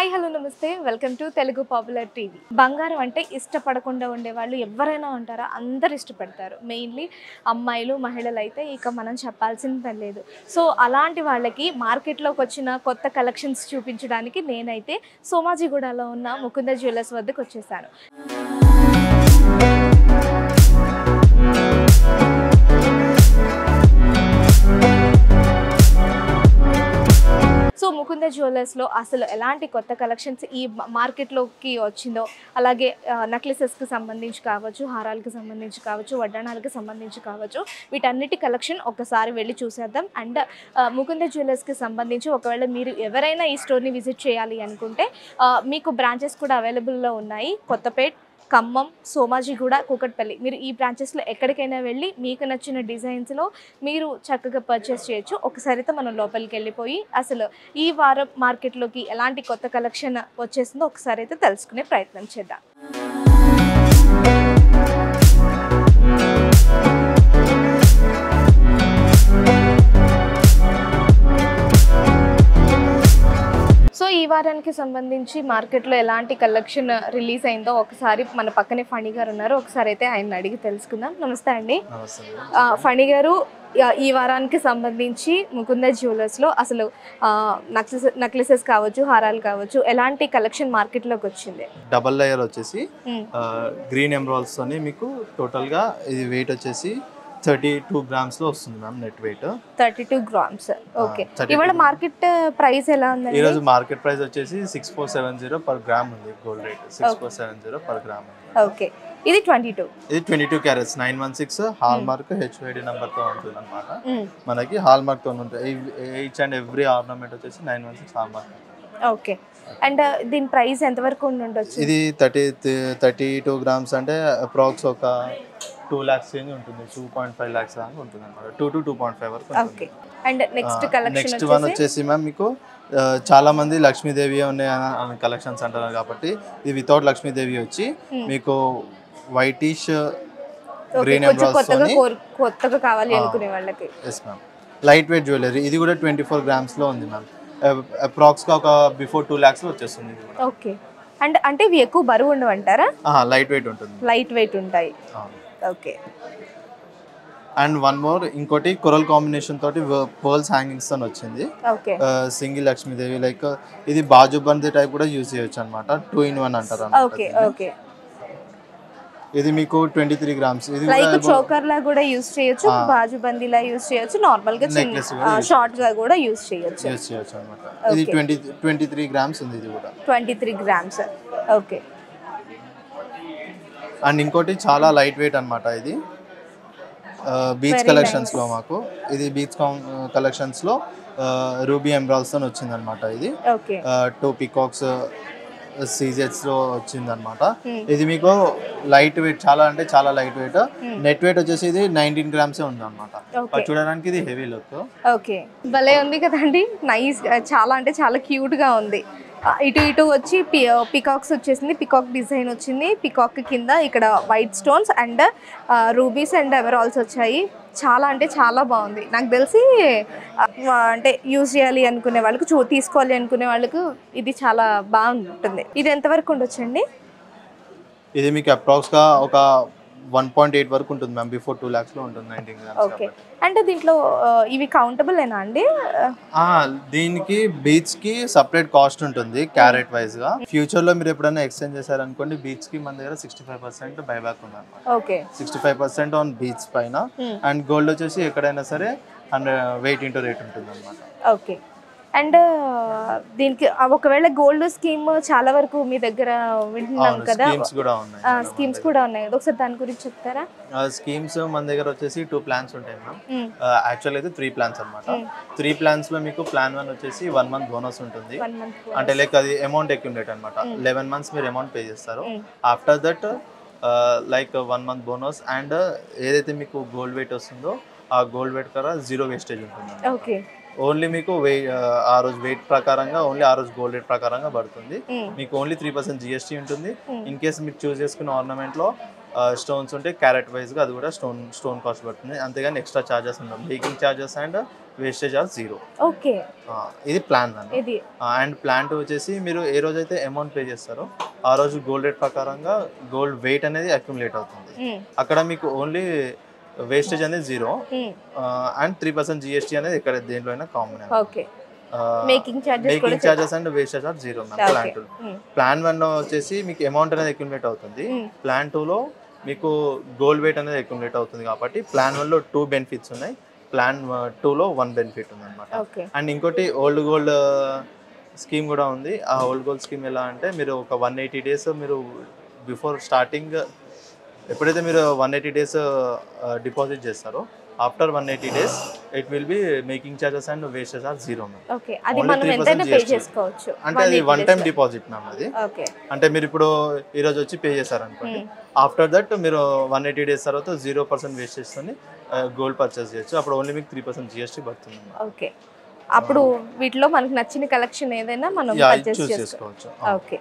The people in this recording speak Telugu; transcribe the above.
హాయ్ హలో నమస్తే welcome to Telugu popular TV. బంగారం అంటే ఇష్టపడకుండా ఉండేవాళ్ళు ఎవరైనా ఉంటారా? అందరు ఇష్టపడతారు. మెయిన్లీ అమ్మాయిలు మహిళలు అయితే ఇక మనం చెప్పాల్సిన పని లేదు. సో అలాంటి వాళ్ళకి మార్కెట్లోకి వచ్చిన కొత్త కలెక్షన్స్ చూపించడానికి నేనైతే సోమాజిగూడలో ఉన్న ముకుంద జ్యువెలర్స్ వద్దకు వచ్చేసాను. సో ముకుంద జ్యువెలర్స్లో అసలు ఎలాంటి కొత్త కలెక్షన్స్ ఈ మార్కెట్లోకి వచ్చిందో, అలాగే నెక్లెసెస్కి సంబంధించి కావచ్చు, హారాలకు సంబంధించి కావచ్చు, వడ్డాణాలకు సంబంధించి కావచ్చు, వీటన్నిటి కలెక్షన్ ఒకసారి వెళ్ళి చూసేద్దాం. అండ్ ముకుంద జ్యువెలర్స్కి సంబంధించి ఒకవేళ మీరు ఎవరైనా ఈ స్టోర్ని విజిట్ చేయాలి అనుకుంటే మీకు బ్రాంచెస్ కూడా అవైలబుల్లో ఉన్నాయి. కొత్తపేట్, ఖమ్మం, సోమాజిగూడ, కూకట్పల్లి. మీరు ఈ బ్రాంచెస్లో ఎక్కడికైనా వెళ్ళి మీకు నచ్చిన డిజైన్స్లో మీరు చక్కగా పర్చేస్ చేయొచ్చు. ఒకసారితో మనం లోపలికి వెళ్ళిపోయి అసలు ఈ వారం మార్కెట్లోకి ఎలాంటి కొత్త కలెక్షన్ వచ్చేసిందో ఒకసారి అయితే తెలుసుకునే ప్రయత్నం చేద్దాం. సో ఈ వారానికి సంబంధించి మార్కెట్లో ఎలాంటి కలెక్షన్ రిలీజ్ అయిందో ఒకసారి మన పక్కనే ఫణి గారు ఉన్నారు, ఒకసారి అయితే ఆయన అడిగి తెలుసుకుందాం. నమస్తే అండి. ఫణి గారు, ఈ వారానికి సంబంధించి ముకుంద జ్యువెలర్స్లో అసలు నెక్లెసెస్ కావచ్చు, హారాలు కావచ్చు, ఎలాంటి కలెక్షన్ మార్కెట్లోకి వచ్చింది? డబల్ లేయర్ వచ్చేసి గ్రీన్ ఎమరాల్డ్స్ తోని మీకు టోటల్గా ఇది వెయిట్ వచ్చేసి 32 grams లో వస్తుంది ma'am. Net weight 32 grams. Okay, ఇవాళ మార్కెట్ ప్రైస్ ఎలా ఉంది? ఈ రోజు మార్కెట్ ప్రైస్ వచ్చేసి 6470 per gram ఉంది. Gold rate 6470 per gram. Okay, ఇది 22. ఇది 22 carats 916 hallmark HID number తో ఉంటుంది అనమాట. మనకి హాల్ మార్క్ తో ఉంటుంది. ఈచ్ అండ్ ఎవ్రీ ఆర్నమెంట్ వచ్చేసి 916 హాల్ మార్క్. ఓకే, అండ్ దీని ప్రైస్ ఎంత వరకు ఉండొచ్చు? ఇది 32 grams అంటే అప్రాక్స్ ఒక 2 lakhs చేంజ్ ఉంటుంది. 2.5 lakhs దాకా ఉంటుంది అనమాట. 2 to 2.5 వరకు. Okay, and next collection one వచ్చేసి మ్యామ్ మీకు చాలా మంది లక్ష్మీదేవి ఉన్నాయి కలెక్షన్స్ అంటారు కాబట్టి ఇది వితౌట్ లక్ష్మీదేవి వచ్చి మీకు వైటిష్ గ్రీన్ ఎమరాల్డ్స్ కొత్తగా కావాలి అనుకునే వాళ్ళకి. Yes ma'am, lightweight jewellery. ఇది కూడా 24 grams లో ఉంది మ్యామ్. అప్రాక్స్ గా ఒక బిఫోర్ 2 lakhs లో వచ్చేస్తుంది. ఓకే, అండ్ అంటే ఇవి ఎక్కువ బరువు ఉండవంటారా? లైట్ వెయిట్ ఉంటుంది. లైట్ వెయిట్ ఉంటాయి. ఓకే, అండ్ వన్ మోర్ ఇంకోటి కొరల్ కాంబినేషన్ తోటి పర్ల్స్ హ్యాంగింగ్స్ తో వచ్చింది. సింగిల్ లక్ష్మీదేవి లైక్ ఇది బాజు బంది టైప్ కూడా యూజ్ చేయొచ్చు అనమాట. 2 in 1 అంటారు. ఓకే ఓకే, ఇది మీకు 23 grams. ఇది లైక్ చోకర్ లా కూడా యూజ్ చేయొచ్చు, బాజు బంది లా యూజ్ చేయొచ్చు, నార్మల్ గా షార్ట్ గా కూడా యూజ్ చేయొచ్చు అన్నమాట. ఇది 23 grams ఉంది. ఇది కూడా 23 grams. ఓకే, అండ్ ఇంకోటి చాలా లైట్ వెయిట్ అన్నమాట. ఇది బీచ్ కలెక్షన్స్ లో మాకు ఇది బీచ్ కలెక్షన్స్ లో రూబీ ఎమరాల్డ్స్ తో వచ్చింది అనమాట. ఇది 2 peacocks సీజెట్స్ లో వచ్చింది అనమాట. ఇది మీకు లైట్ వెయిట్, చాలా అంటే చాలా లైట్ వెయిట్. నెట్ వెయిట్ వచ్చేసి ఇది 19 grams ఉంది అనమాట. చూడడానికి ఇది హెవీ లుక్. ఓకే, భలే ఉంది కదండి, నైస్, చాలా అంటే చాలా క్యూట్ గా ఉంది. ఇటు ఇటు వచ్చి పికాక్స్ వచ్చేసింది, పికాక్ డిజైన్ వచ్చింది. పికాక్ కింద ఇక్కడ white stones and rubies and emeralds వచ్చాయి. చాలా అంటే చాలా బాగుంది. నాకు తెలిసి అంటే యూజ్ చేయాలి అనుకునే వాళ్ళకు, తీసుకోవాలి అనుకునే వాళ్ళకు ఇది చాలా బాగుంటుంది. ఇది ఎంతవరకు ఉండొచ్చండి? ఇది మీకు అప్రాక్స్ గా ఒక 1.8 వరకు ఉంటుంది మ్యామ్. బిఫోర్ 2 lakhs లో ఉంటుంది 19 grams. ఓకే, అంటే దీంట్లో ఇవి కౌంటబుల్ ఏనా అండి? దీనికి బీచ్ కి సపరేట్ కాస్ట్ ఉంటుంది క్యారెట్ వైజ్ గా. ఫ్యూచర్ లో మీరు ఎప్పుడైనా ఎక్స్చేంజ్ చేశారనుకోండి, బీచ్ కి మన దగ్గర 65% బైబ్యాక్ ఉంది అనమాట. ఓకే, 65% ఆన్ బీచ్ పైన. అండ్ గోల్డ్ వచ్చేసి ఎక్కడైనా సరే అండ్ వెయిట్ ఇంటూ రేట్ ఉంటుంది అనమాట. ఓకే, అండ్ దీనికి ఒకవేళ గోల్డ్ స్కీమ్ చాలా వరకు మీ దగ్గర వింటున్నాం కదా, స్కీమ్స్ కూడా ఉన్నాయి. ఒకసారి దాని గురించి చెప్తారా? స్కీమ్స్ మన దగ్గర వచ్చేసి 2 plans ఉంటాయి మ్యామ్. యాక్చువల్ అయితే 3 plans అనమాట. 3 plans లో మీకు ప్లాన్ 1 వచ్చేసి 1 month బోనస్ ఉంటుంది. అంటే లైక్ అది అమౌంట్ అక్యుములేట్ అనమాట. 11 months మీరు అమౌంట్ పే చేస్తారు. After that like 1 month bonus and ఏదైతే మీకు గోల్డ్ వెయిట్ వస్తుందో ఆ గోల్డ్ వెయిట్ కరా 0 వేస్టేజ్ ఉంటుంది. ఓకే, ఓన్లీ మీకు ఆ రోజు వెయిట్ ప్రకారంగా ఓన్లీ ఆ రోజు గోల్డ్ రేట్ ప్రకారంగా పడుతుంది. మీకు ఓన్లీ 3% GST ఉంటుంది. ఇన్ కేస్ మీరు చూస్ చేసుకున్న ఆర్నమెంట్ లో స్టోన్స్ ఉంటే క్యారెట్ వైజ్గా అది కూడా స్టోన్ కాస్ట్ పడుతుంది, అంతేగాని ఎక్స్ట్రా ఛార్జెస్ ఉండవు. Making charges and wastage are 0. Okay, ఇది ప్లాన్ అండి. ఇది అండ్ ప్లాన్ 2 వచ్చేసి మీరు ఏ రోజైతే అమౌంట్ పే చేస్తారో ఆ రోజు గోల్డ్ రేట్ ప్రకారంగా గోల్డ్ వెయిట్ అనేది అక్యుములేట్ అవుతుంది. అక్కడ మీకు ఓన్లీ వేస్టేజ్ అనేది 0 అండ్ 3% GST అనేది ఇక్కడ దేంట్లో అయినా common. Okay, making charges and wastage are 0 plan 2. Plan 1 వచ్చేసి మీకు అమౌంట్ అనేది అక్యుములేట్ అవుతుంది. ప్లాన్ 2లో మీకు గోల్డ్ వెయిట్ అనేది అక్యుములేట్ అవుతుంది కాబట్టి ప్లాన్ 1లో 2 బెనిఫిట్స్ ఉన్నాయి, ప్లాన్ 2లో 1 బెనిఫిట్ ఉంది అనమాట. అండ్ ఇంకోటి ఓల్డ్ గోల్డ్ స్కీమ్ కూడా ఉంది. ఆ ఓల్డ్ గోల్డ్ స్కీమ్ ఎలా అంటే మీరు ఒక 180 days మీరు బిఫోర్ స్టార్టింగ్ ఎప్పుడైతే మీరు 180 days డిపాజిట్ చేస్తారో after 180 days it will be making charges and wastage are 0 ma'am. Okay, అది మనం ఎంతైనా పే చేసుకోవచ్చు. అంటే అది 1 time డిపాజిట్ మ్యామ్. అది అంటే మీరు ఇప్పుడు ఈ రోజు వచ్చి పే చేశారు అనుకోండి, ఆఫ్టర్ దట్ మీరు 180 days తర్వాత 0% వేస్టేజ్ తోని గోల్డ్ పర్చేస్ చేయొచ్చు. అప్పుడు ఓన్లీ మీకు 3% GST పడుతుంది. ఓకే, అప్పుడు వీటిలో మనకు నచ్చిన కలెక్షన్ ఏదైనా మనం పర్చేస్ చేసుకోవచ్చు. ఓకే.